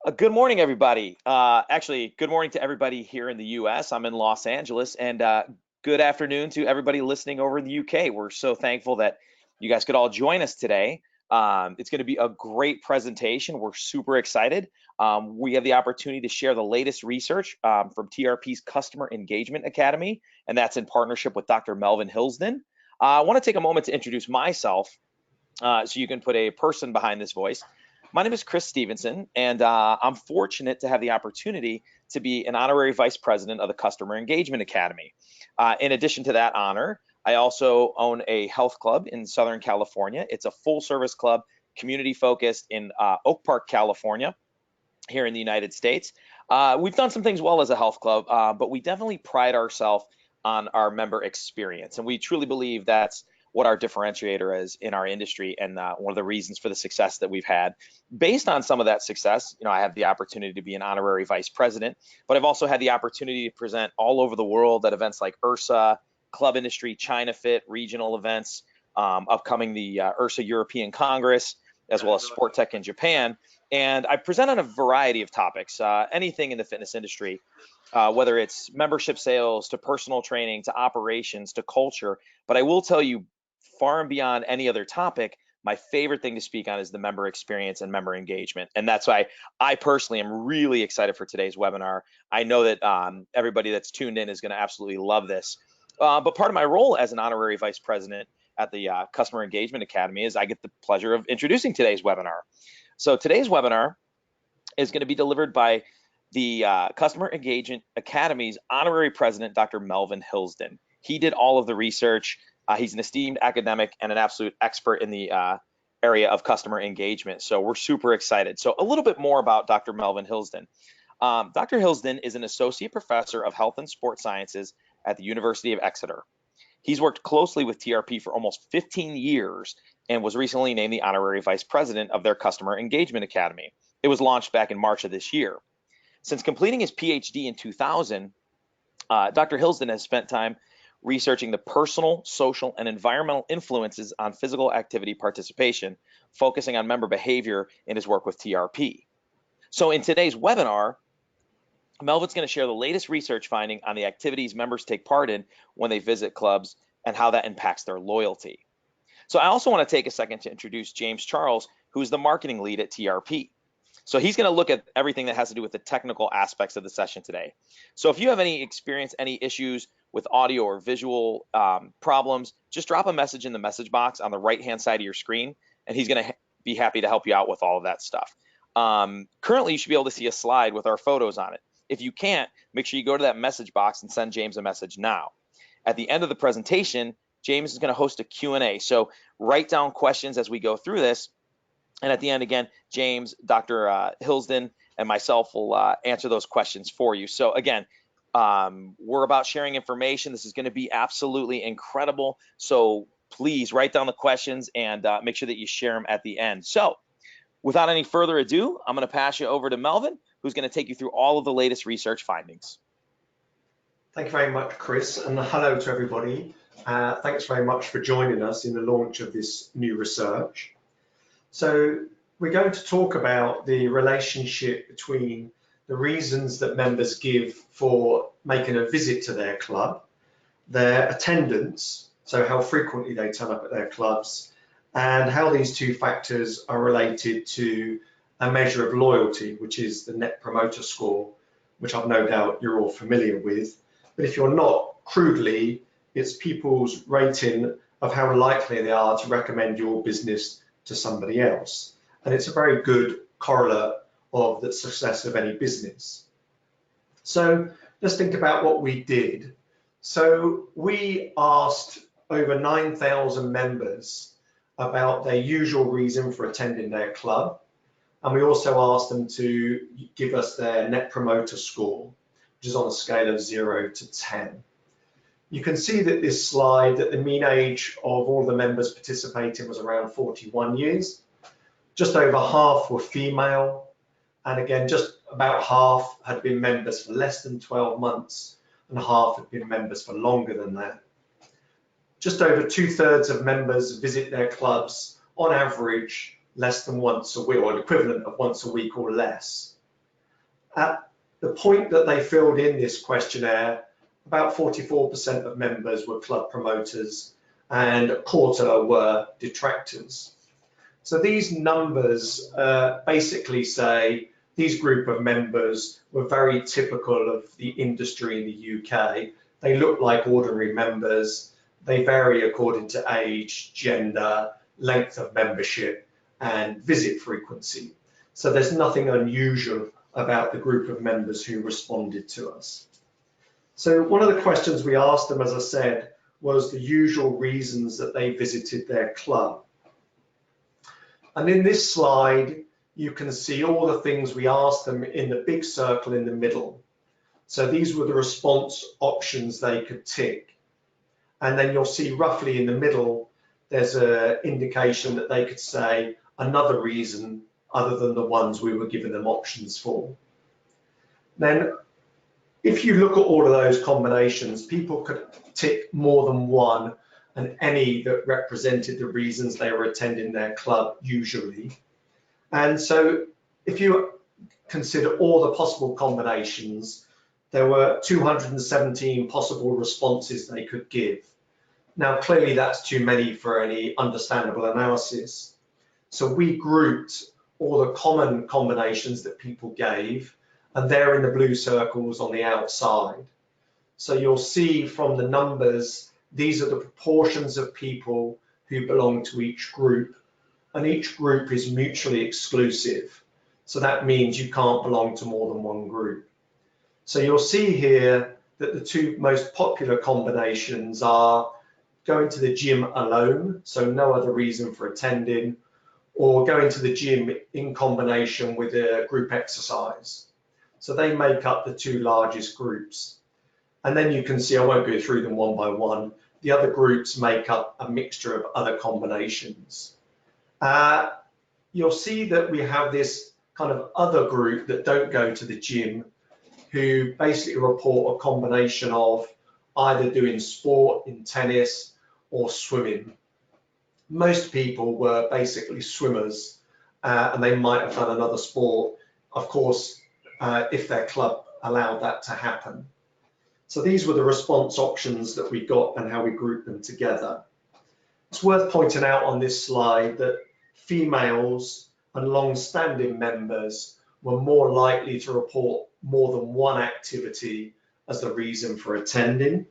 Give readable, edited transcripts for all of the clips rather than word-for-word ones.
Good morning, everybody. Actually, good morning to everybody here in the US. I'm in Los Angeles, and good afternoon to everybody listening over in the UK. We're so thankful that you guys could all join us today. It's going to be a great presentation. We're super excited. We have the opportunity to share the latest research from TRP's Customer Engagement Academy, and that's in partnership with Dr. Melvyn Hillsdon. I want to take a moment to introduce myself so you can put a person behind this voice. My name is Chris Stevenson, and I'm fortunate to have the opportunity to be an honorary vice president of the Customer Engagement Academy. In addition to that honor, I also own a health club in Southern California. It's a full service club, community focused in Oak Park, California, here in the United States. We've done some things well as a health club, but we definitely pride ourselves on our member experience. And we truly believe that's what our differentiator is in our industry, and one of the reasons for the success that we've had. Based on some of that success, I have the opportunity to be an honorary vice president, but I've also had the opportunity to present all over the world at events like IRSA, Club Industry, China Fit, regional events, upcoming the IRSA European Congress, as well as Sport Tech in Japan. And I present on a variety of topics, anything in the fitness industry, whether it's membership sales to personal training to operations to culture. But I will tell you, far and beyond any other topic, my favorite thing to speak on is the member experience and member engagement. And that's why I personally am really excited for today's webinar. I know that everybody that's tuned in is going to absolutely love this. But part of my role as an honorary vice president at the Customer Engagement Academy is I get the pleasure of introducing today's webinar. So today's webinar is going to be delivered by the Customer Engagement Academy's honorary president, Dr. Melvyn Hillsdon. He did all of the research. He's an esteemed academic and an absolute expert in the area of customer engagement. So we're super excited. So a little bit more about Dr. Melvyn Hillsdon. Dr. Hillsdon is an associate professor of health and sports sciences at the University of Exeter. He's worked closely with TRP for almost 15 years and was recently named the honorary vice president of their Customer Engagement Academy. It was launched back in March of this year. Since completing his PhD in 2000, Dr. Hillsdon has spent time researching the personal, social, and environmental influences on physical activity participation, focusing on member behavior in his work with TRP. So in today's webinar, Melvin's going to share the latest research finding on the activities members take part in when they visit clubs and how that impacts their loyalty. So I also want to take a second to introduce James Charles, who's the marketing lead at TRP. So he's going to look at everything that has to do with the technical aspects of the session today. So if you have any experience, any issues with audio or visual problems, just drop a message in the message box on the right-hand side of your screen, and he's going to be happy to help you out with all of that stuff. Currently, you should be able to see a slide with our photos on it. If you can't, make sure you go to that message box and send James a message now. At the end of the presentation, James is going to host a Q&A. So write down questions as we go through this. And at the end, again, James, Dr. Hillsdon, and myself will answer those questions for you. So again, we're about sharing information. This is going to be absolutely incredible. So please write down the questions and make sure that you share them at the end. So without any further ado, I'm going to pass you over to Melvyn, who's going to take you through all of the latest research findings. Thank you very much, Chris, and hello to everybody. Thanks very much for joining us in the launch of this new research. So we're going to talk about the relationship between the reasons that members give for making a visit to their club, their attendance, so how frequently they turn up at their clubs, and how these two factors are related to a measure of loyalty, which is the Net Promoter Score, which I've no doubt you're all familiar with. But if you're not, crudely, it's people's rating of how likely they are to recommend your business to somebody else. And it's a very good correlate of the success of any business. So let's think about what we did. So we asked over 9,000 members about their usual reason for attending their club. And we also asked them to give us their Net Promoter Score, which is on a scale of 0 to 10. You can see that this slide that the mean age of all the members participating was around 41 years. Just over half were female, and again, just about half had been members for less than 12 months, and half had been members for longer than that. Just over 2/3 of members visit their clubs on average less than once a week, or the equivalent of once a week or less. At the point that they filled in this questionnaire, about 44% of members were club promoters and a quarter were detractors. So these numbers basically say these group of members were very typical of the industry in the UK. They look like ordinary members. They vary according to age, gender, length of membership, and visit frequency. So there's nothing unusual about the group of members who responded to us. So one of the questions we asked them, as I said, was the usual reasons that they visited their club. And in this slide, you can see all the things we asked them in the big circle in the middle. So these were the response options they could tick. And then you'll see roughly in the middle, there's an indication that they could say another reason other than the ones we were giving them options for. Then, if you look at all of those combinations, people could tick more than one and any that represented the reasons they were attending their club usually. And so if you consider all the possible combinations, there were 217 possible responses they could give. Now, clearly that's too many for any understandable analysis. So we grouped all the common combinations that people gave, and they're in the blue circles on the outside. So you'll see from the numbers, these are the proportions of people who belong to each group, and each group is mutually exclusive. So that means you can't belong to more than one group. So you'll see here that the two most popular combinations are going to the gym alone, so no other reason for attending, or going to the gym in combination with a group exercise. So they make up the two largest groups. And then you can see, I won't go through them one by one, the other groups make up a mixture of other combinations. You'll see that we have this kind of other group that don't go to the gym, who basically report a combination of either doing sport in tennis or swimming. Most people were basically swimmers, and they might have done another sport, of course, if their club allowed that to happen. So these were the response options that we got and how we grouped them together. It's worth pointing out on this slide that females and long-standing members were more likely to report more than one activity as the reason for attending.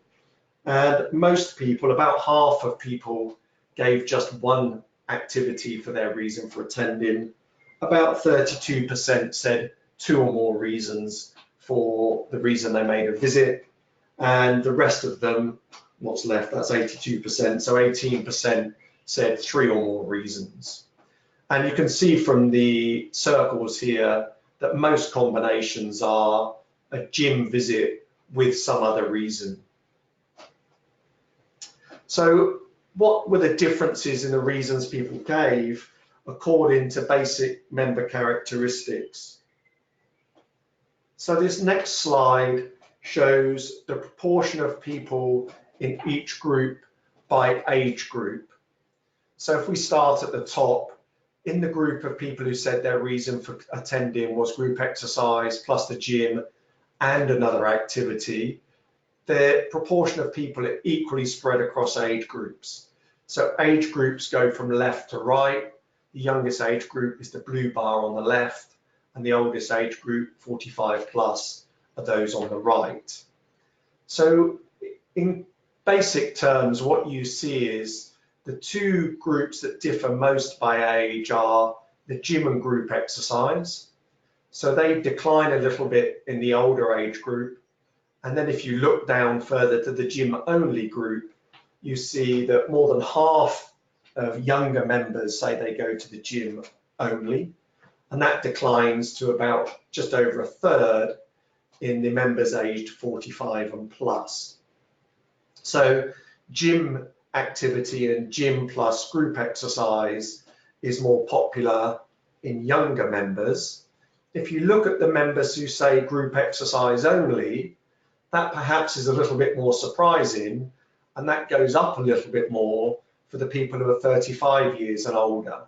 And most people, about half of people, gave just one activity for their reason for attending. About 32% said two or more reasons for the reason they made a visit. And the rest of them, what's left, that's 82%. So 18% said three or more reasons. And you can see from the circles here that most combinations are a gym visit with some other reason. So what were the differences in the reasons people gave according to basic member characteristics? So this next slide shows the proportion of people in each group by age group. So if we start at the top, in the group of people who said their reason for attending was group exercise plus the gym and another activity, the proportion of people are equally spread across age groups. So age groups go from left to right. The youngest age group is the blue bar on the left, and the oldest age group, 45 plus, are those on the right. So in basic terms, what you see is the two groups that differ most by age are the gym and group exercise. So they decline a little bit in the older age group. And then if you look down further to the gym only group, you see that more than half of younger members say they go to the gym only. And that declines to about just over a third in the members aged 45 and plus. So gym activity and gym plus group exercise is more popular in younger members. If you look at the members who say group exercise only, that perhaps is a little bit more surprising, and that goes up a little bit more for the people who are 35 years and older.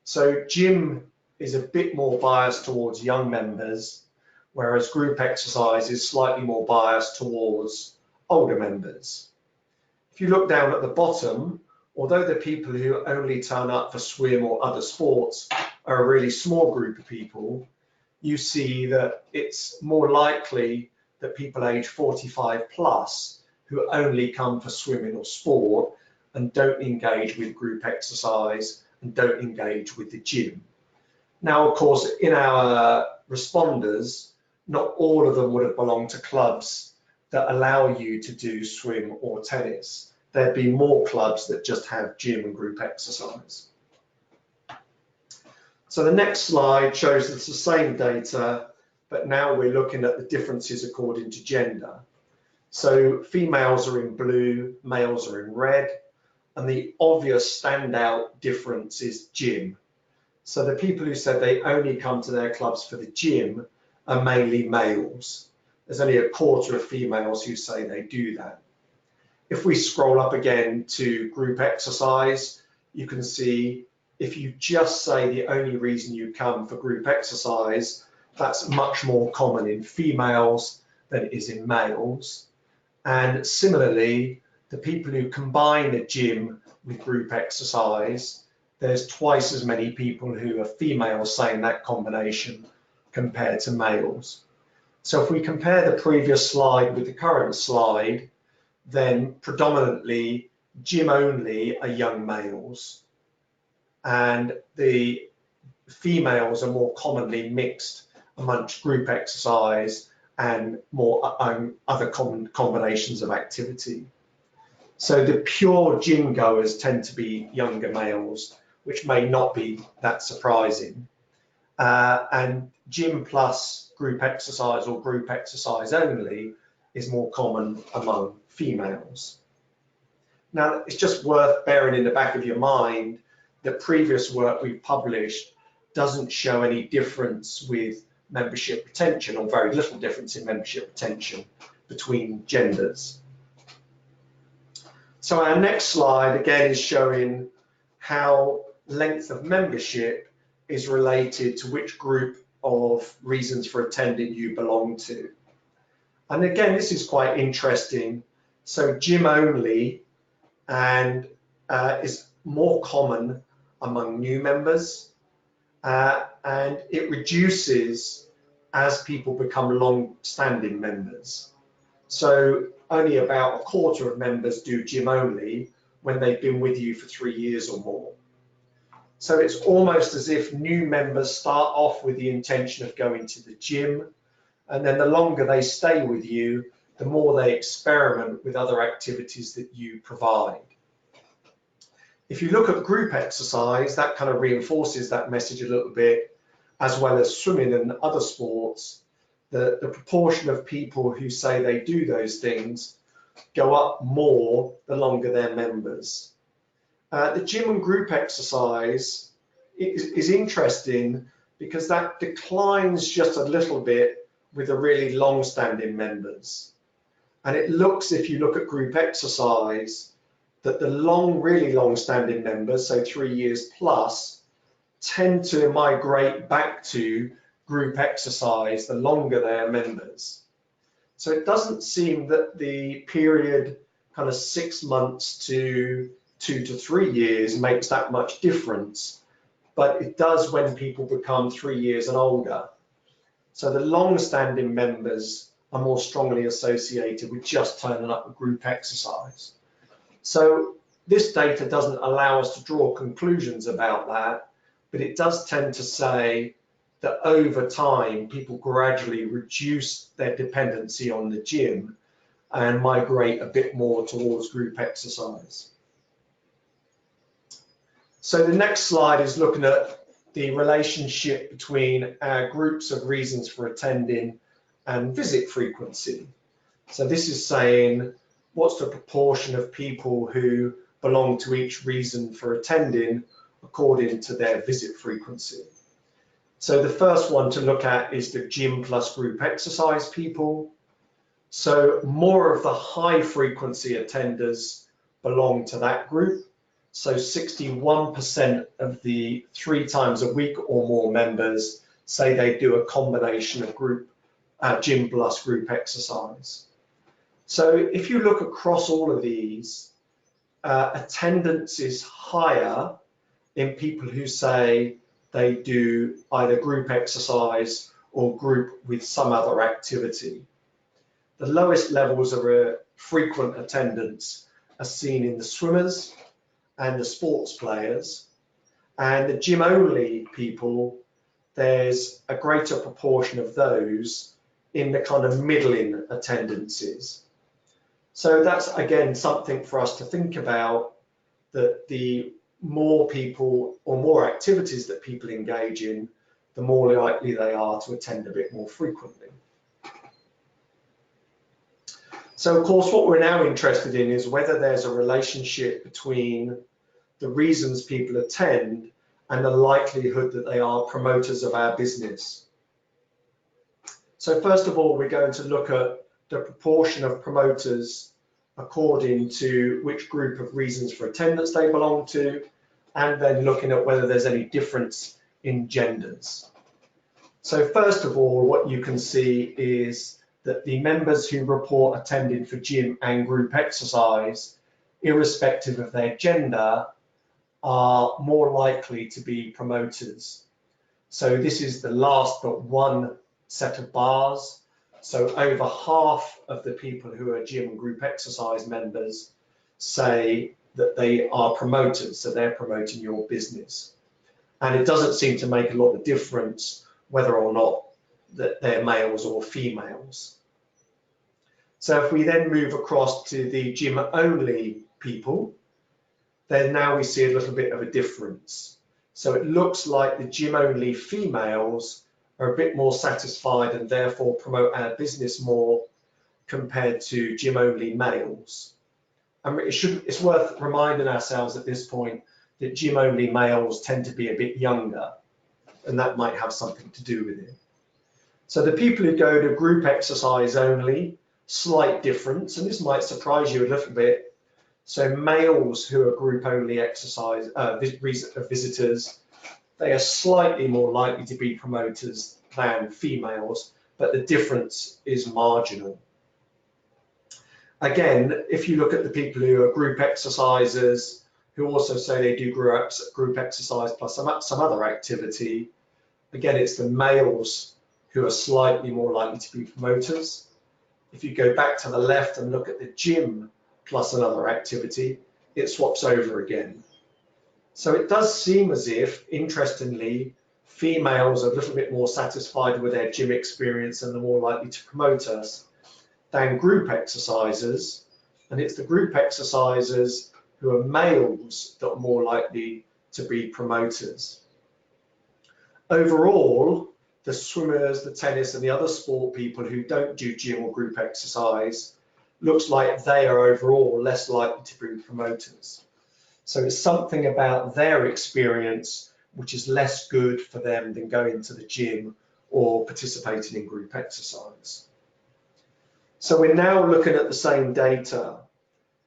So gym is a bit more biased towards young members, whereas group exercise is slightly more biased towards older members. If you look down at the bottom, although the people who only turn up for swim or other sports are a really small group of people, you see that it's more likely that people age 45 plus who only come for swimming or sport and don't engage with group exercise and don't engage with the gym. Now, of course, in our responders, not all of them would have belonged to clubs that allow you to do swim or tennis. There'd be more clubs that just have gym and group exercise. So the next slide shows it's the same data, but now we're looking at the differences according to gender. So females are in blue, males are in red, and the obvious standout difference is gym. So the people who said they only come to their clubs for the gym are mainly males. There's only a quarter of females who say they do that. If we scroll up again to group exercise, you can see if you just say the only reason you come for group exercise, that's much more common in females than it is in males. And similarly, the people who combine the gym with group exercise, there's twice as many people who are females saying that combination compared to males. So if we compare the previous slide with the current slide, then predominantly gym only are young males, and the females are more commonly mixed amongst group exercise and more other common combinations of activity. So the pure gym goers tend to be younger males, which may not be that surprising. And gym plus group exercise or group exercise only is more common among females. Now, it's just worth bearing in the back of your mind that previous work we've published doesn't show any difference with membership retention, or very little difference in membership retention between genders. So our next slide again is showing how length of membership is related to which group of reasons for attending you belong to. And again, this is quite interesting. So gym only and is more common among new members, and it reduces as people become long-standing members. So only about a quarter of members do gym only when they've been with you for 3 years or more. So it's almost as if new members start off with the intention of going to the gym, and then the longer they stay with you, the more they experiment with other activities that you provide. If you look at group exercise, that kind of reinforces that message a little bit, as well as swimming and other sports. The proportion of people who say they do those things go up more the longer they're members. The gym and group exercise is interesting because that declines just a little bit with the really long-standing members. And it looks, if you look at group exercise, that the really long-standing members, so 3 years plus, tend to migrate back to group exercise the longer they are members. So it doesn't seem that the period kind of 6 months to 2 to 3 years makes that much difference, but it does when people become 3 years and older. So the long-standing members are more strongly associated with just turning up with group exercise. So this data doesn't allow us to draw conclusions about that, but it does tend to say that over time, people gradually reduce their dependency on the gym and migrate a bit more towards group exercise. So the next slide is looking at the relationship between our groups of reasons for attending and visit frequency. So this is saying, what's the proportion of people who belong to each reason for attending according to their visit frequency? So the first one to look at is the gym plus group exercise people. So more of the high frequency attenders belong to that group. So 61% of the 3 times a week or more members say they do a combination of group gym plus group exercise. So if you look across all of these, attendance is higher in people who say they do either group exercise or group with some other activity. The lowest levels of frequent attendance are seen in the swimmers and the sports players, and the gym only people, there's a greater proportion of those in the kind of middling attendances. So that's again something for us to think about, that the more people or more activities that people engage in, the more likely they are to attend a bit more frequently. So of course, what we're now interested in is whether there's a relationship between the reasons people attend and the likelihood that they are promoters of our business. So first of all, we're going to look at the proportion of promoters according to which group of reasons for attendance they belong to, and then looking at whether there's any difference in genders. So first of all, what you can see is that the members who report attending for gym and group exercise, irrespective of their gender, are more likely to be promoters. So this is the last but one set of bars. So over half of the people who are gym and group exercise members say that they are promoters, so they're promoting your business. And it doesn't seem to make a lot of difference whether or not that they're males or females. So if we then move across to the gym only people, then now we see a little bit of a difference. So it looks like the gym only females are a bit more satisfied and therefore promote our business more compared to gym only males. It's worth reminding ourselves at this point that gym only males tend to be a bit younger, and that might have something to do with it. So the people who go to group exercise only, slight difference, and this might surprise you a little bit. So males who are group only exercise visitors, they are slightly more likely to be promoters than females, but the difference is marginal. Again, if you look at the people who are group exercisers, who also say they do group exercise plus some other activity, again, it's the males who are slightly more likely to be promoters. If you go back to the left and look at the gym plus another activity, it swaps over again. So it does seem as if, interestingly, females are a little bit more satisfied with their gym experience and are more likely to promote us than group exercisers, and it's the group exercisers who are males that are more likely to be promoters. Overall, the swimmers, the tennis, and the other sport people who don't do gym or group exercise, looks like they are overall less likely to be promoters. So it's something about their experience which is less good for them than going to the gym or participating in group exercise. So we're now looking at the same data.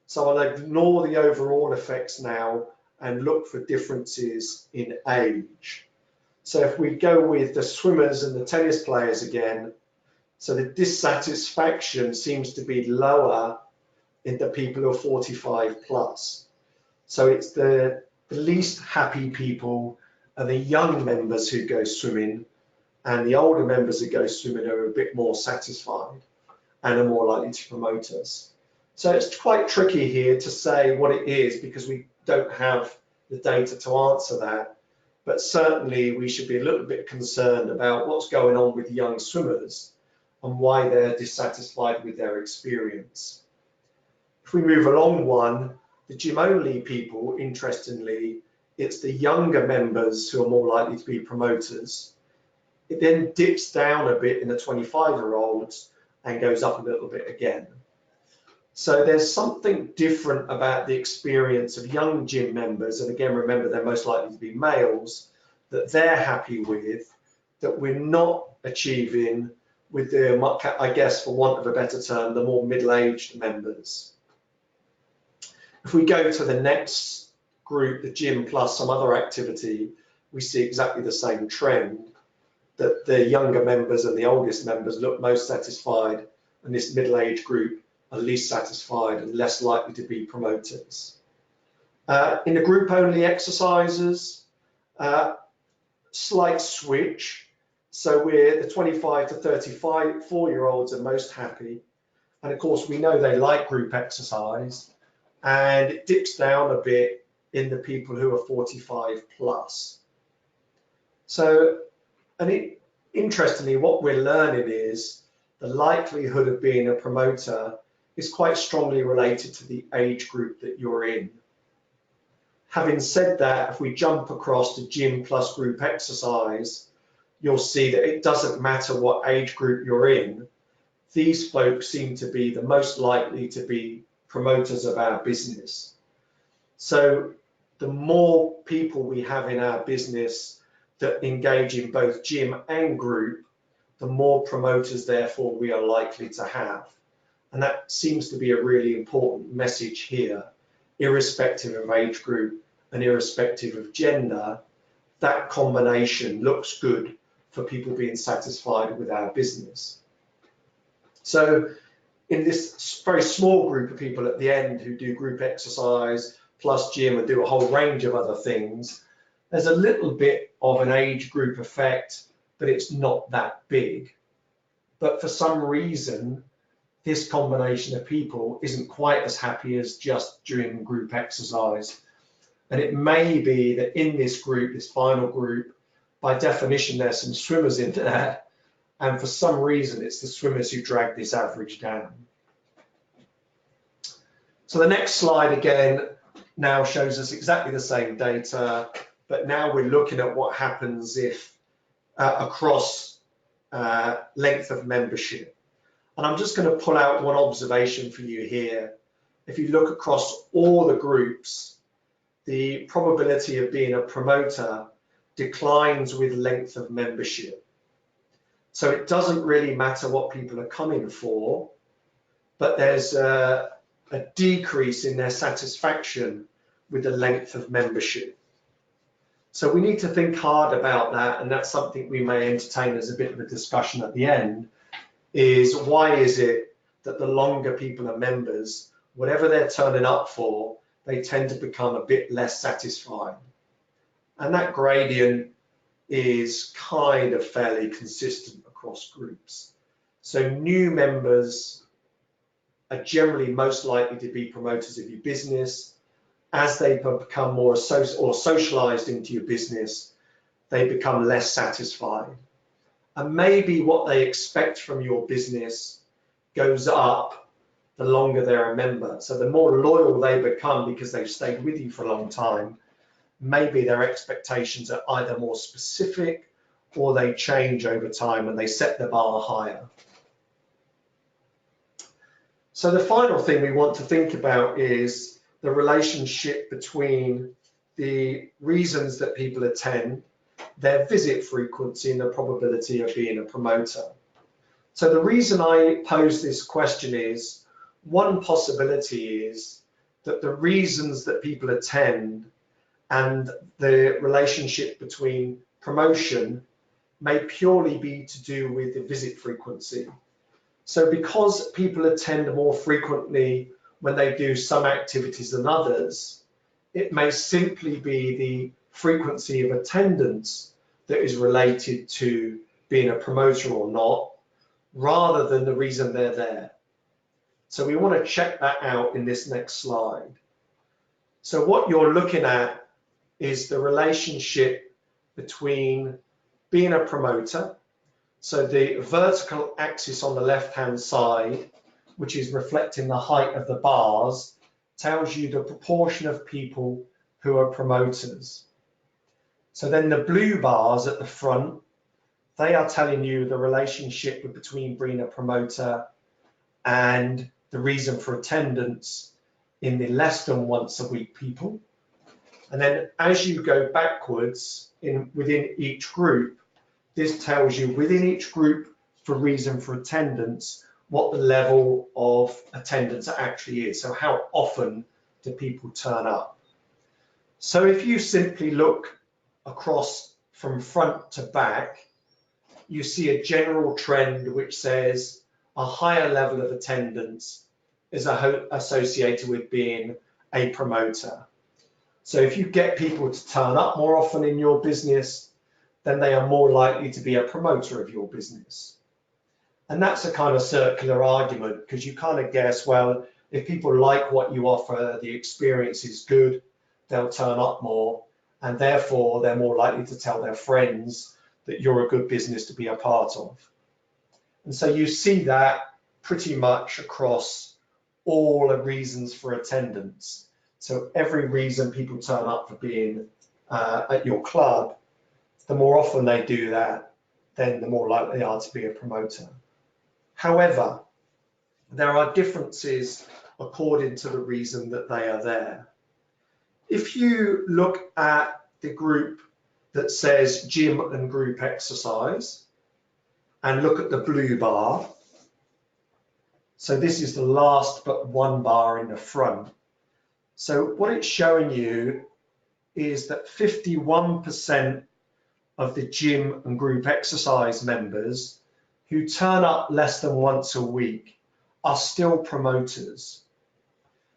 So I'll ignore the overall effects now and look for differences in age. So if we go with the swimmers and the tennis players again, so the dissatisfaction seems to be lower in the people who are 45 plus. So it's the least happy people are the young members who go swimming, and the older members who go swimming are a bit more satisfied and are more likely to promote us. So it's quite tricky here to say what it is because we don't have the data to answer that. But certainly we should be a little bit concerned about what's going on with young swimmers and why they're dissatisfied with their experience. If we move along one, the gym only people, interestingly, it's the younger members who are more likely to be promoters. It then dips down a bit in the 25-year-olds and goes up a little bit again. So there's something different about the experience of young gym members, and again, remember they're most likely to be males, that they're happy with, that we're not achieving with the, I guess for want of a better term, the more middle-aged members. If we go to the next group, the gym plus some other activity, we see exactly the same trend. that the younger members and the oldest members look most satisfied, and this middle-aged group are least satisfied and less likely to be promoters. In the group-only exercises, slight switch. So we're the 25 to 34-year-olds are most happy. And of course, we know they like group exercise, and it dips down a bit in the people who are 45 plus. So, interestingly, what we're learning is the likelihood of being a promoter is quite strongly related to the age group that you're in. Having said that, if we jump across to gym plus group exercise, you'll see that it doesn't matter what age group you're in. These folks seem to be the most likely to be promoters of our business. So the more people we have in our business that engage in both gym and group, the more promoters, therefore, we are likely to have. And that seems to be a really important message here, irrespective of age group and irrespective of gender. That combination looks good for people being satisfied with our business. So in this very small group of people at the end who do group exercise plus gym and do a whole range of other things, there's a little bit of an age group effect, but it's not that big. But for some reason, this combination of people isn't quite as happy as just during group exercise. And it may be that in this group, this final group, by definition, there's some swimmers in there. And for some reason, it's the swimmers who drag this average down. So the next slide again now shows us exactly the same data, but now we're looking at what happens if across length of membership. And I'm just going to pull out one observation for you here. If you look across all the groups, the probability of being a promoter declines with length of membership. So it doesn't really matter what people are coming for, but there's a decrease in their satisfaction with the length of membership. So we need to think hard about that, and that's something we may entertain as a bit of a discussion at the end, is why is it that the longer people are members, whatever they're turning up for, they tend to become a bit less satisfied. And that gradient is kind of fairly consistent across groups. So new members are generally most likely to be promoters of your business. As they become more socialized into your business, they become less satisfied. And maybe what they expect from your business goes up the longer they're a member. So the more loyal they become because they've stayed with you for a long time, maybe their expectations are either more specific or they change over time and they set the bar higher. So the final thing we want to think about is the relationship between the reasons that people attend, their visit frequency, and the probability of being a promoter. So the reason I pose this question is, one possibility is that the reasons that people attend and the relationship between promotion may purely be to do with the visit frequency. So because people attend more frequently when they do some activities than others, it may simply be the frequency of attendance that is related to being a promoter or not, rather than the reason they're there. So we want to check that out in this next slide. So what you're looking at is the relationship between being a promoter. So the vertical axis on the left-hand side, which is reflecting the height of the bars, tells you the proportion of people who are promoters. So then the blue bars at the front, they are telling you the relationship between being a promoter and the reason for attendance in the less than once a week people. And then as you go backwards within each group, this tells you within each group for reason for attendance, what the level of attendance actually is. So how often do people turn up? So if you simply look across from front to back, you see a general trend which says a higher level of attendance is associated with being a promoter. So if you get people to turn up more often in your business, then they are more likely to be a promoter of your business. And that's a kind of circular argument, because you kind of guess, well, if people like what you offer, the experience is good, they'll turn up more, and therefore they're more likely to tell their friends that you're a good business to be a part of. And so you see that pretty much across all the reasons for attendance. So every reason people turn up for being at your club, the more often they do that, then the more likely they are to be a promoter. However, there are differences according to the reason that they are there. If you look at the group that says gym and group exercise, and look at the blue bar, so this is the last but one bar in the front. So what it's showing you is that 51% of the gym and group exercise members who turn up less than once a week are still promoters.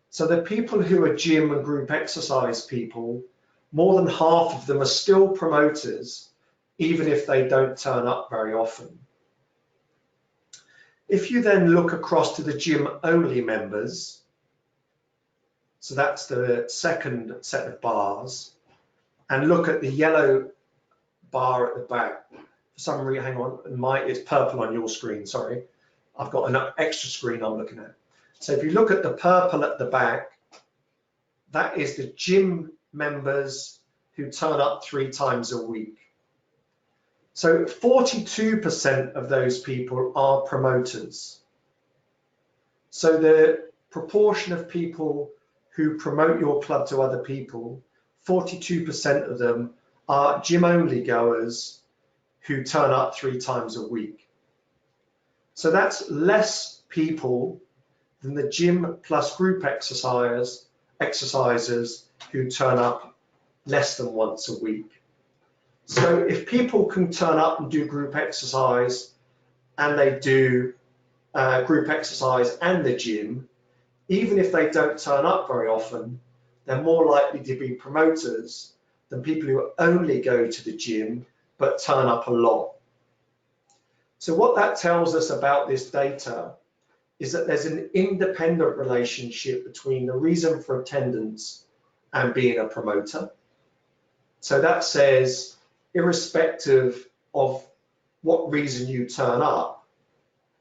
So the people who are gym and group exercise people, more than half of them are still promoters, even if they don't turn up very often. If you then look across to the gym only members, so that's the second set of bars, and look at the yellow bar at the back. For some reason, hang on, it's purple on your screen, sorry. I've got an extra screen I'm looking at. So if you look at the purple at the back, that is the gym members who turn up 3 times a week. So 42% of those people are promoters. So the proportion of people who promote your club to other people, 42% of them are gym only goers who turn up 3 times a week. So that's less people than the gym plus group exercisers who turn up less than once a week. So if people can turn up and do group exercise, and they do group exercise and the gym, even if they don't turn up very often, they're more likely to be promoters than people who only go to the gym but turn up a lot. So what that tells us about this data is that there's an independent relationship between the reason for attendance and being a promoter. So that says, irrespective of what reason you turn up,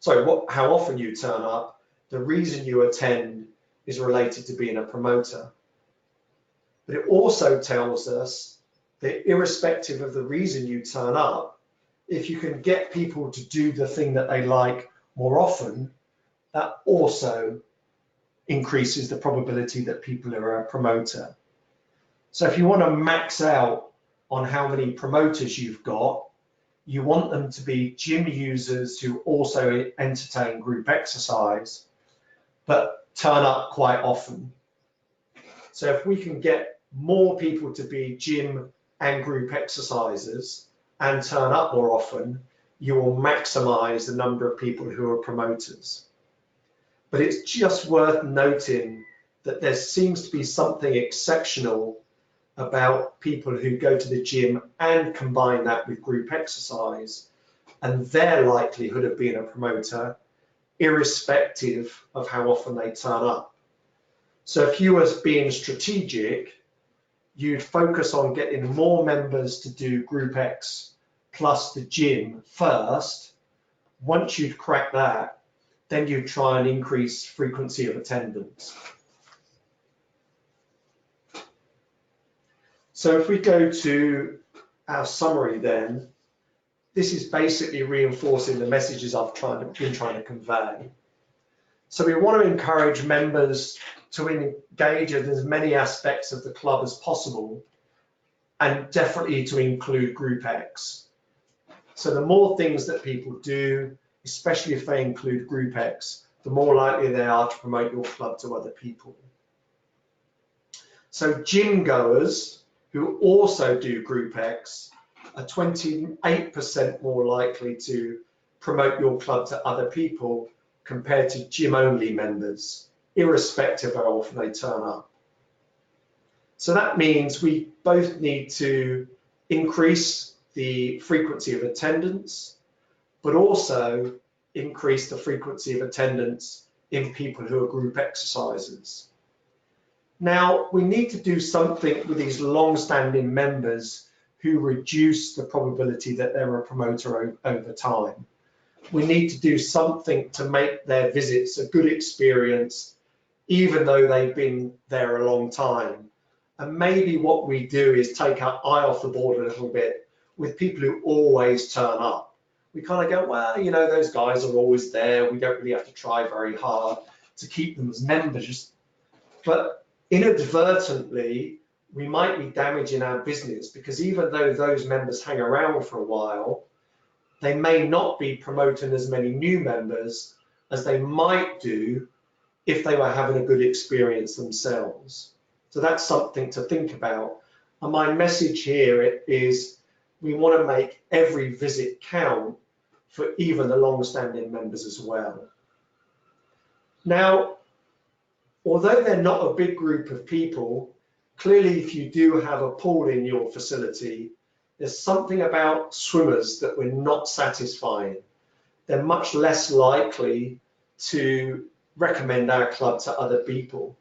how often you turn up, the reason you attend is related to being a promoter. But it also tells us that irrespective of the reason you turn up, if you can get people to do the thing that they like more often, that also increases the probability that people are a promoter. So if you want to max out on how many promoters you've got, you want them to be gym users who also entertain group exercise, but turn up quite often. So if we can get more people to be gym and group exercisers and turn up more often, you will maximize the number of people who are promoters. But it's just worth noting that there seems to be something exceptional about people who go to the gym and combine that with group exercise, and their likelihood of being a promoter, irrespective of how often they turn up. So if you were being strategic, you'd focus on getting more members to do Group X plus the gym first. Once you'd crack that, then you'd try and increase frequency of attendance. So if we go to our summary then, this is basically reinforcing the messages I've been trying to convey. So we want to encourage members to engage in as many aspects of the club as possible, and definitely to include Group X. So the more things that people do, especially if they include Group X, the more likely they are to promote your club to other people. So gym goers who also do Group X are 28% more likely to promote your club to other people compared to gym-only members, irrespective of how often they turn up. So that means we both need to increase the frequency of attendance, but also increase the frequency of attendance in people who are group exercisers. Now, we need to do something with these long-standing members who reduce the probability that they're a promoter over time. We need to do something to make their visits a good experience, even though they've been there a long time. And maybe what we do is take our eye off the board a little bit with people who always turn up. We kind of go, well, you know, those guys are always there. We don't really have to try very hard to keep them as members. But inadvertently, we might be damaging our business, because even though those members hang around for a while, they may not be promoting as many new members as they might do if they were having a good experience themselves. So that's something to think about. And my message here is we want to make every visit count for even the long-standing members as well. Now, although they're not a big group of people, clearly if you do have a pool in your facility, there's something about swimmers that we're not satisfying. They're much less likely to recommend our club to other people.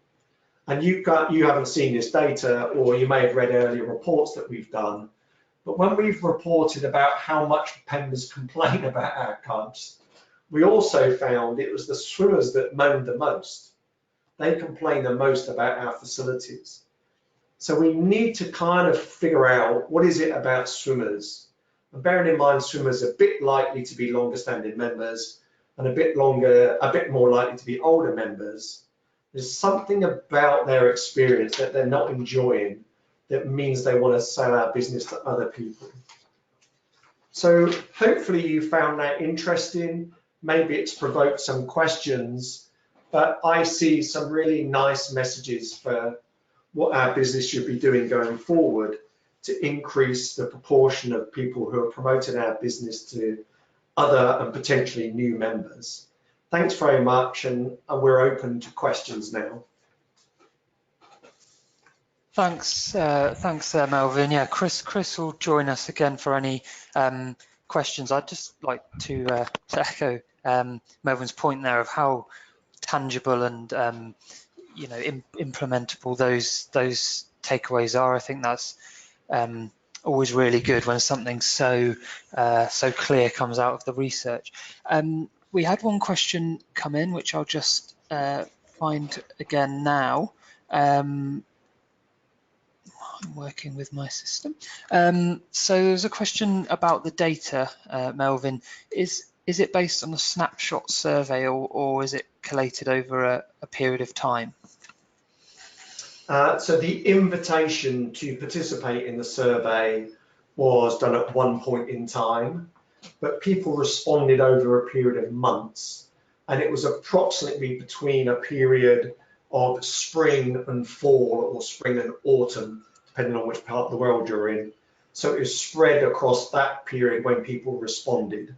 And you haven't seen this data, or you may have read earlier reports that we've done, but when we've reported about how much members complain about our clubs, we also found it was the swimmers that moaned the most. They complain the most about our facilities. So we need to kind of figure out what is it about swimmers. And bearing in mind, swimmers are a bit likely to be longer standing members and a bit more likely to be older members. There's something about their experience that they're not enjoying that means they want to sell our business to other people. So hopefully you found that interesting. Maybe it's provoked some questions, but I see some really nice messages for what our business should be doing going forward to increase the proportion of people who are promoting our business to other and potentially new members. Thanks very much, and we're open to questions now. Thanks, Melvyn. Yeah, Chris will join us again for any questions. I'd just like to echo Melvyn's point there of how tangible and implementable those takeaways are. I think that's always really good when something so clear comes out of the research. We had one question come in, which I'll just find again now. I'm working with my system. So there's a question about the data, Melvyn. Is it based on a snapshot survey, or is it collated over a period of time? So the invitation to participate in the survey was done at one point in time, but people responded over a period of months, and it was approximately between a period of spring and fall, or spring and autumn, depending on which part of the world you're in. So it was spread across that period when people responded.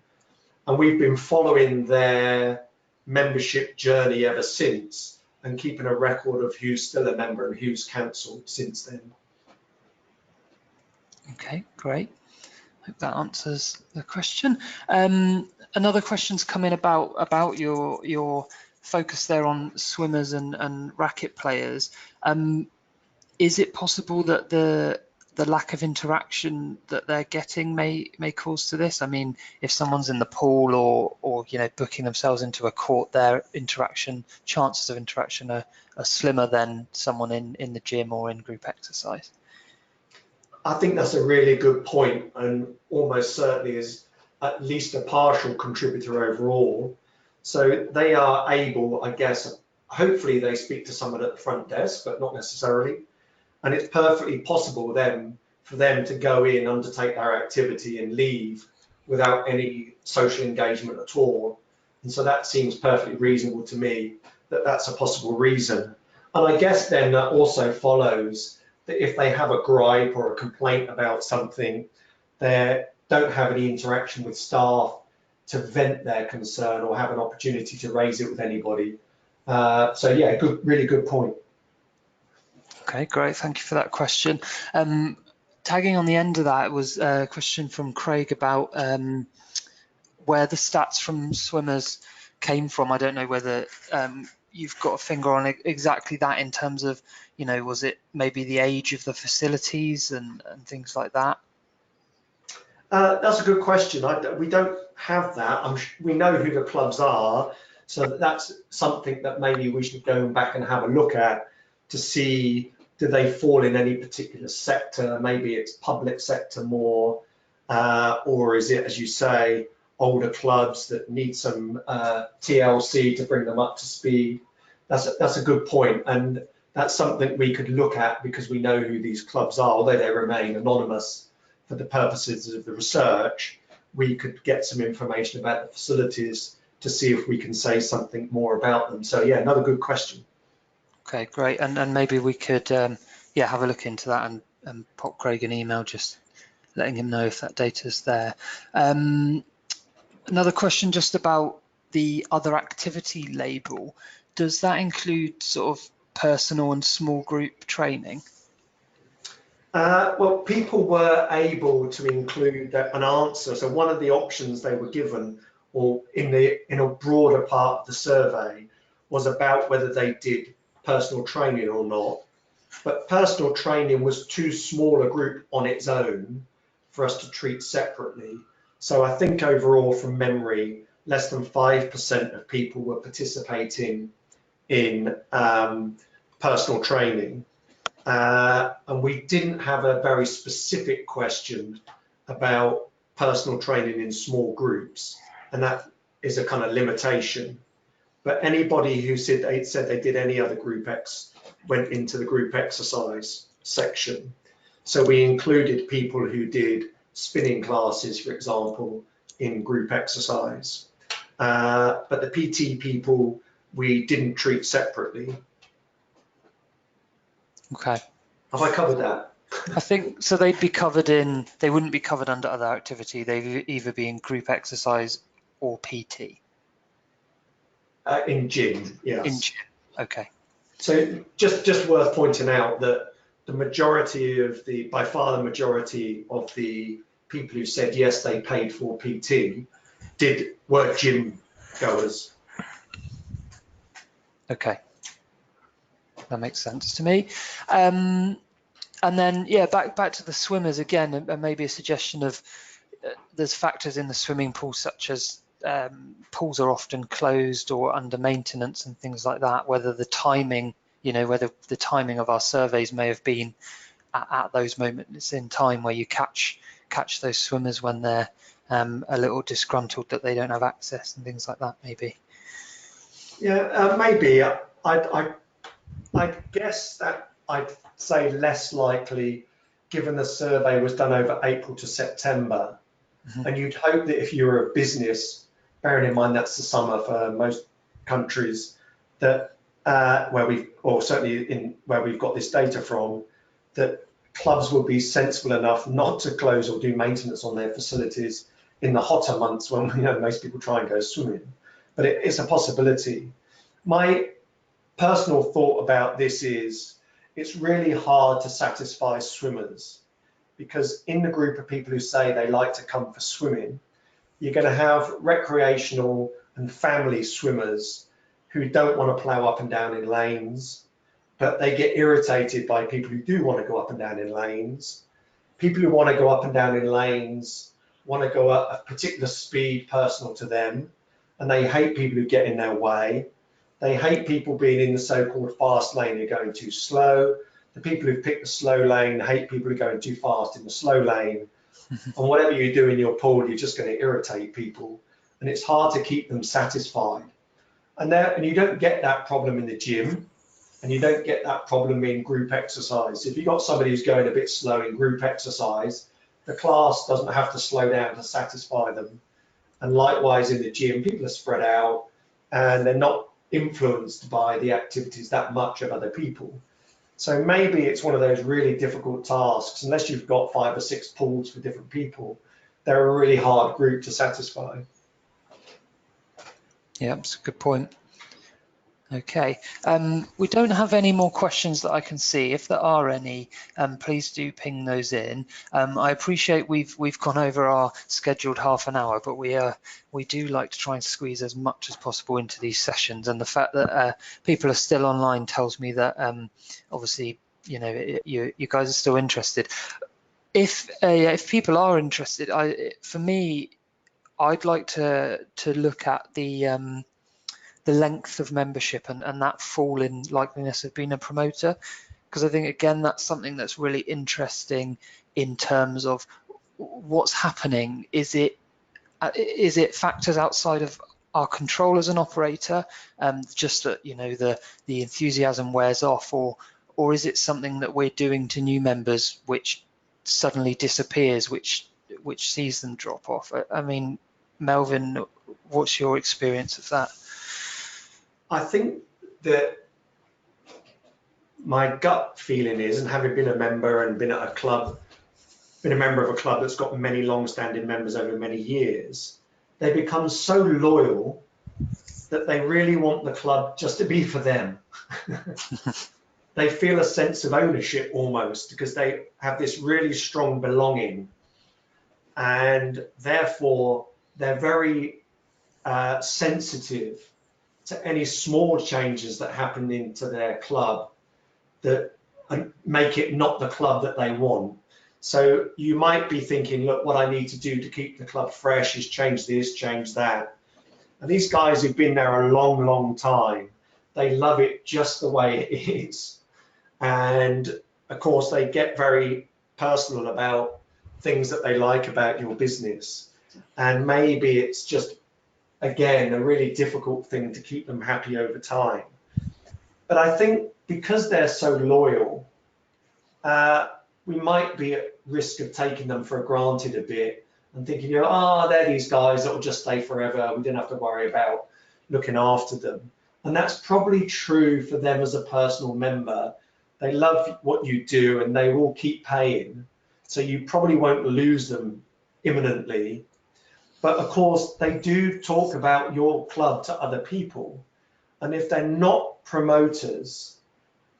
And we've been following their membership journey ever since, and keeping a record of who's still a member and who's cancelled since then. Okay, great. Hope that answers the question. Another question's come in about your focus there on swimmers and racket players. Is it possible that the lack of interaction that they're getting may cause to this? I mean, if someone's in the pool or booking themselves into a court, their chances of interaction are slimmer than someone in the gym or in group exercise. I think that's a really good point, and almost certainly is at least a partial contributor overall. So they are able, I guess, hopefully they speak to someone at the front desk, but not necessarily. And it's perfectly possible then for them to go in, undertake their activity and leave without any social engagement at all. And so that seems perfectly reasonable to me, that that's a possible reason. And I guess then that also follows that if they have a gripe or a complaint about something, they don't have any interaction with staff to vent their concern or have an opportunity to raise it with anybody. So yeah, really good point. Okay, great. Thank you for that question. Tagging on the end of that was a question from Craig about where the stats from swimmers came from. I don't know whether you've got a finger on exactly that in terms of, was it maybe the age of the facilities and things like that? That's a good question. We don't have that. We know who the clubs are, so that's something that maybe we should go back and have a look at to see, do they fall in any particular sector? Maybe it's public sector more, or is it, as you say, older clubs that need some TLC to bring them up to speed? That's a good point, and that's something we could look at because we know who these clubs are, although they remain anonymous for the purposes of the research. We could get some information about the facilities to see if we can say something more about them. So yeah, another good question. Okay, great. And maybe we could have a look into that and pop Craig an email just letting him know if that data's there. Another question just about the other activity label. Does that include sort of personal and small group training? Well, people were able to include an answer. So one of the options they were given, or in a broader part of the survey, was about whether they did personal training or not. But personal training was too small a group on its own for us to treat separately. So I think overall, from memory, less than 5% of people were participating in personal training. And we didn't have a very specific question about personal training in small groups, and that is a kind of limitation. But anybody who said they did any other group X went into the group exercise section. So we included people who did spinning classes, for example, in group exercise. But the PT people, we didn't treat separately. Okay. Have I covered that? I think so. They wouldn't be covered under other activity. They'd either be in group exercise or PT. In gym, yes. In gym, okay. So just worth pointing out that by far the majority of the people who said yes, they paid for PT, were gym goers. Okay. That makes sense to me. And then, back to the swimmers again, and maybe a suggestion of there's factors in the swimming pool such as pools are often closed or under maintenance and things like that. Whether the timing of our surveys may have been at those moments in time where you catch those swimmers when they're a little disgruntled that they don't have access and things like that, maybe. Yeah, maybe. I guess that I'd say less likely, given the survey was done over April to September. Mm-hmm. And you'd hope that if you were a business, bearing in mind that's the summer for most countries, that where we've got this data from, that clubs will be sensible enough not to close or do maintenance on their facilities in the hotter months when most people try and go swimming. But it's a possibility. My personal thought about this is it's really hard to satisfy swimmers, because in the group of people who say they like to come for swimming, you're going to have recreational and family swimmers who don't want to plow up and down in lanes, but they get irritated by people who do want to go up and down in lanes. People who want to go up and down in lanes want to go at a particular speed personal to them, and they hate people who get in their way. They hate people being in the so-called fast lane who are going too slow. The people who pick the slow lane hate people who are going too fast in the slow lane. And whatever you do in your pool, you're just going to irritate people. And it's hard to keep them satisfied. And you don't get that problem in the gym, and you don't get that problem in group exercise. If you've got somebody who's going a bit slow in group exercise, the class doesn't have to slow down to satisfy them. And likewise in the gym, people are spread out and they're not influenced by the activities that much of other people. So maybe it's one of those really difficult tasks, unless you've got 5 or 6 pools for different people, they're a really hard group to satisfy. Yeah, that's a good point. Okay, we don't have any more questions that I can see. If there are any, please do ping those in. I appreciate we've gone over our scheduled half an hour, but we do like to try and squeeze as much as possible into these sessions. And the fact that people are still online tells me that obviously, you know, you guys are still interested. If people are interested, for me, I'd like to look at the length of membership and that fall in likeliness of being a promoter, because I think, again, that's something that's really interesting in terms of what's happening. Is it factors outside of our control as an operator, just that, you know, the enthusiasm wears off, or is it something that we're doing to new members which suddenly disappears, which sees them drop off? I mean, Melvyn, what's your experience of that? I think that my gut feeling is, and having been a member and been at a club, been a member of a club that's got many long-standing members over many years, they become so loyal that they really want the club just to be for them. They feel a sense of ownership almost, because they have this really strong belonging, and therefore they're very sensitive to any small changes that happen into their club that make it not the club that they want. So you might be thinking, look, what I need to do to keep the club fresh is change this, change that. And these guys who've been there a long, long time, they love it just the way it is. And of course, they get very personal about things that they like about your business. And maybe it's just, again, a really difficult thing to keep them happy over time. But I think because they're so loyal, we might be at risk of taking them for granted a bit and thinking, you know, they're these guys that will just stay forever. We didn't have to worry about looking after them. And that's probably true for them as a personal member. They love what you do and they will keep paying. So you probably won't lose them imminently. But of course, they do talk about your club to other people. And if they're not promoters,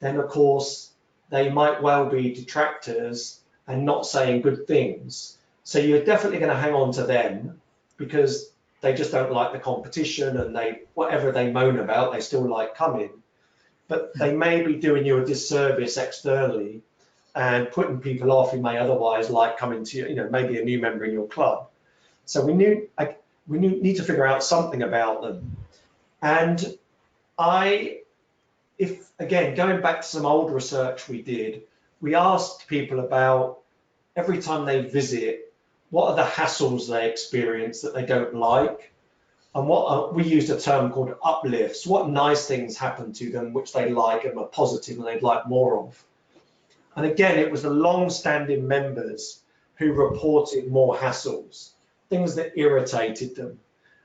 then of course, they might well be detractors and not saying good things. So you're definitely going to hang on to them because they just don't like the competition, and whatever they moan about, they still like coming. But they may be doing you a disservice externally and putting people off who may otherwise like coming to you, maybe a new member in your club. So we need to figure out something about them. And again, going back to some old research we did, we asked people about every time they visit, what are the hassles they experience that they don't like? And we used a term called uplifts. What nice things happen to them which they like and are positive and they'd like more of? And again, it was the long-standing members who reported more hassles, things that irritated them.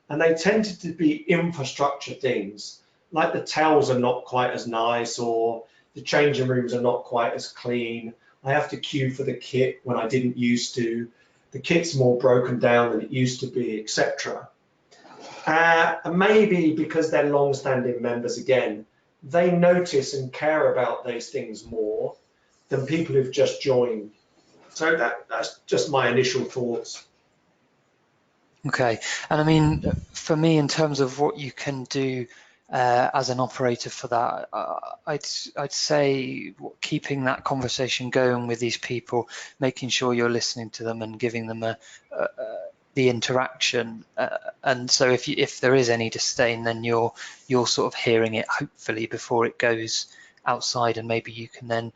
And they tended to be infrastructure things, like the towels are not quite as nice, or the changing rooms are not quite as clean. I have to queue for the kit when I didn't used to. The kit's more broken down than it used to be, etc. And maybe because they're long-standing members, again, they notice and care about those things more than people who've just joined. So that's just my initial thoughts. Okay, and I mean, for me, in terms of what you can do as an operator for that, I'd say keeping that conversation going with these people, making sure you're listening to them and giving them the interaction. And so if there is any disdain, then you're sort of hearing it, hopefully, before it goes outside, and maybe you can then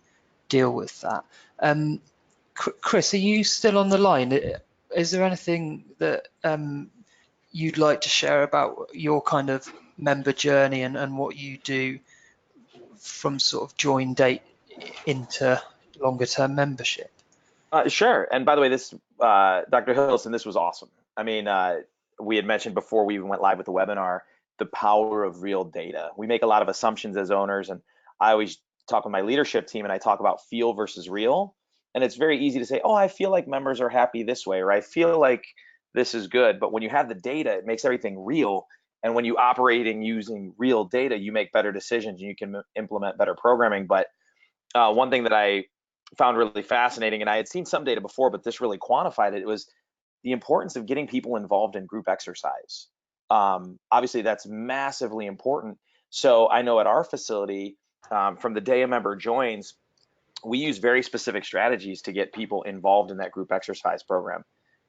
deal with that. Chris, are you still on the line? Is there anything that you'd like to share about your kind of member journey and what you do from sort of join date into longer term membership? Sure. And by the way, this Dr. Hillsdon, this was awesome. I mean, we had mentioned before we even went live with the webinar, the power of real data. We make a lot of assumptions as owners, and I always talk with my leadership team and I talk about feel versus real. And it's very easy to say, oh, I feel like members are happy this way, or I feel like this is good. But when you have the data, it makes everything real. And when you operating using real data, you make better decisions and you can implement better programming. But one thing that I found really fascinating, and I had seen some data before, but this really quantified it, was the importance of getting people involved in group exercise. Obviously, that's massively important. So I know at our facility, from the day a member joins, we use very specific strategies to get people involved in that group exercise program.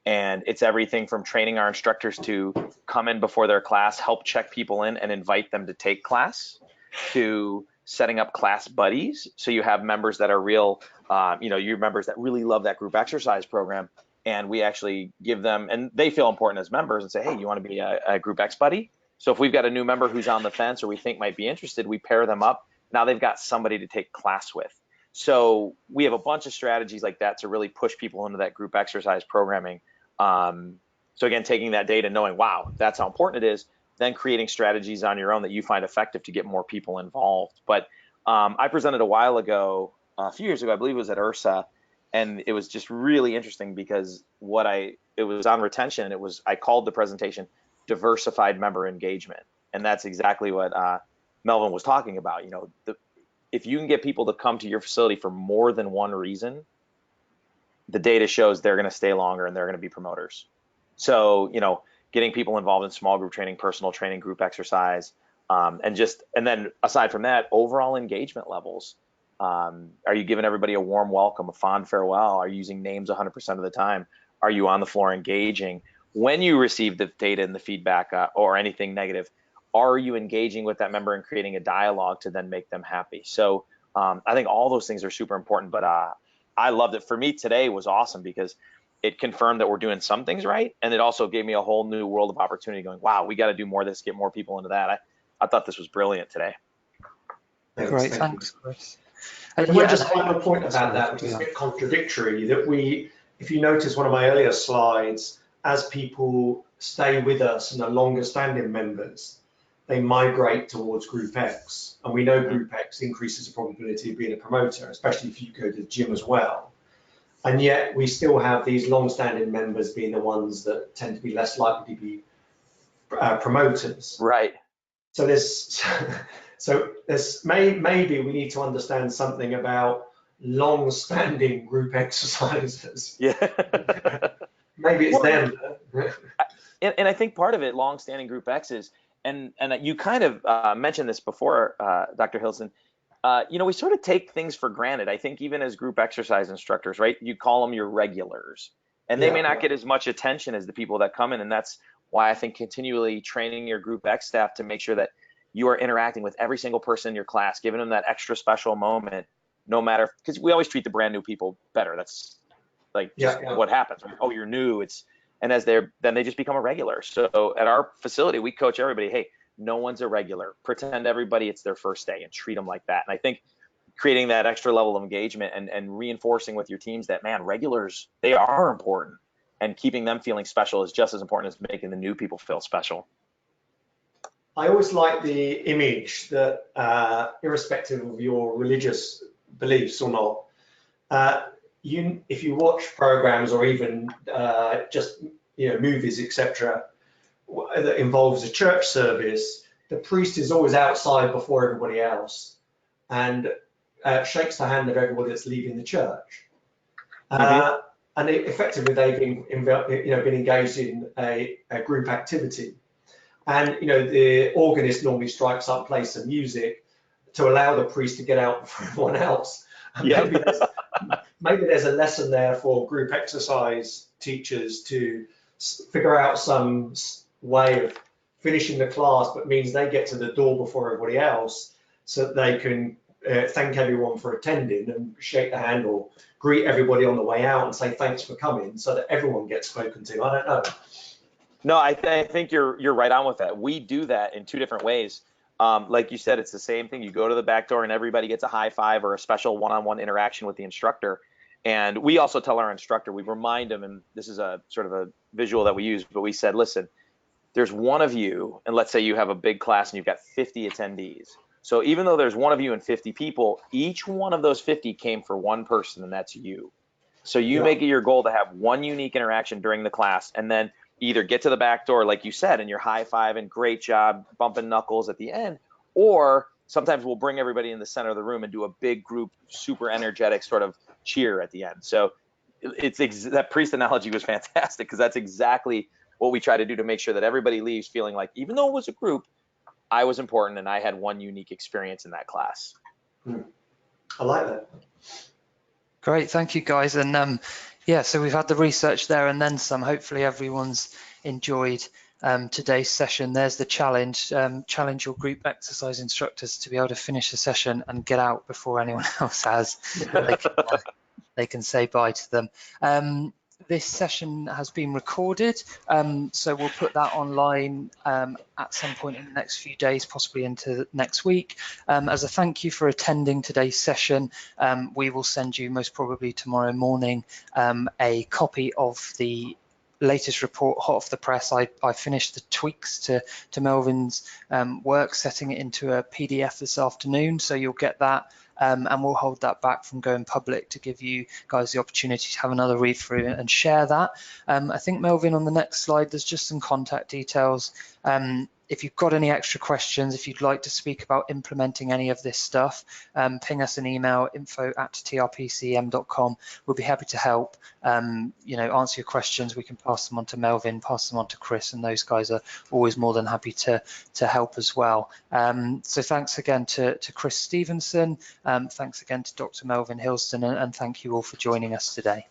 And it's everything from training our instructors to come in before their class, help check people in and invite them to take class, to setting up class buddies. So you have members that are real, your members that really love that group exercise program. And we actually give them, and they feel important as members and say, hey, you want to be a group X buddy? So if we've got a new member who's on the fence or we think might be interested, we pair them up. Now they've got somebody to take class with. So we have a bunch of strategies like that to really push people into that group exercise programming. So again, taking that data, knowing, wow, that's how important it is, then creating strategies on your own that you find effective to get more people involved. But I presented a while ago, a few years ago, I believe it was at URSA, and it was just really interesting because it was on retention, and I called the presentation diversified member engagement. And that's exactly what Melvyn was talking about. If you can get people to come to your facility for more than one reason, the data shows they're going to stay longer and they're going to be promoters. So, getting people involved in small group training, personal training, group exercise, and then aside from that, overall engagement levels. Are you giving everybody a warm welcome, a fond farewell? Are you using names 100% of the time? Are you on the floor engaging? When you receive the data and the feedback or anything negative, are you engaging with that member and creating a dialogue to then make them happy? So I think all those things are super important, but I loved it. For me, today was awesome because it confirmed that we're doing some things right. And it also gave me a whole new world of opportunity going, wow, we got to do more of this, get more people into that. I thought this was brilliant today. Great, thanks, Chris. Just final point about that, which is a bit contradictory, that if you notice one of my earlier slides, as people stay with us and are longer standing members, they migrate towards Group X. And we know Group X increases the probability of being a promoter, especially if you go to the gym as well. And yet we still have these long-standing members being the ones that tend to be less likely to be promoters. Right. So maybe we need to understand something about long-standing group exercises. Yeah. Maybe it's them. And I think part of it, long-standing group X is, and you kind of mentioned this before, Dr. Hillsdon, we sort of take things for granted. I think even as group exercise instructors, right, you call them your regulars, and they may not get as much attention as the people that come in. And that's why I think continually training your group X staff to make sure that you are interacting with every single person in your class, giving them that extra special moment, no matter, because we always treat the brand new people better. That's like what happens. Right? Oh, you're new. And then they just become a regular. So at our facility, we coach everybody, hey, no one's a regular. Pretend everybody it's their first day and treat them like that. And I think creating that extra level of engagement and reinforcing with your teams that, man, regulars, they are important, and keeping them feeling special is just as important as making the new people feel special. I always like the image that irrespective of your religious beliefs or not, if you watch programs or even just movies, etc., that involves a church service, the priest is always outside before everybody else and shakes the hand of everybody that's leaving the church. And effectively, they've been engaged in a group activity. And the organist normally strikes up, plays some music to allow the priest to get out before everyone else. Maybe there's a lesson there for group exercise teachers to figure out some way of finishing the class, but means they get to the door before everybody else, so that they can thank everyone for attending and shake the hand or greet everybody on the way out and say thanks for coming, so that everyone gets spoken to. I don't know. No, I think you're right on with that. We do that in two different ways. Like you said, it's the same thing. You go to the back door and everybody gets a high five or a special one-on-one interaction with the instructor. And we also tell our instructor, we remind them, and this is a sort of a visual that we use, but we said, listen, there's one of you, and let's say you have a big class and you've got 50 attendees. So even though there's one of you and 50 people, each one of those 50 came for one person, and that's you. So you make it your goal to have one unique interaction during the class, and then either get to the back door, like you said, and you're high-fiving, great job, bumping knuckles at the end, or sometimes we'll bring everybody in the center of the room and do a big group, super energetic sort of cheer at the end. So that priest analogy was fantastic, because that's exactly what we try to do to make sure that everybody leaves feeling like, even though it was a group, I was important and I had one unique experience in that class. I like that. Great, thank you guys. And yeah, so we've had the research there and then some. Hopefully everyone's enjoyed today's session. There's the challenge. Challenge your group exercise instructors to be able to finish the session and get out before anyone else has. They can say bye to them. This session has been recorded, so we'll put that online at some point in the next few days, possibly into next week. As a thank you for attending today's session, we will send you most probably tomorrow morning a copy of the latest report hot off the press. I finished the tweaks to Melvyn's work, setting it into a PDF this afternoon, so you'll get that. And we'll hold that back from going public to give you guys the opportunity to have another read through and share that. I think, Melvyn, on the next slide, there's just some contact details. If you've got any extra questions, if you'd like to speak about implementing any of this stuff, ping us an email, info@trpcm.com. We'll be happy to help, answer your questions. We can pass them on to Melvyn, pass them on to Chris, and those guys are always more than happy to help as well. So thanks again to Chris Stevenson. Thanks again to Dr. Melvyn Hillsdon, and thank you all for joining us today.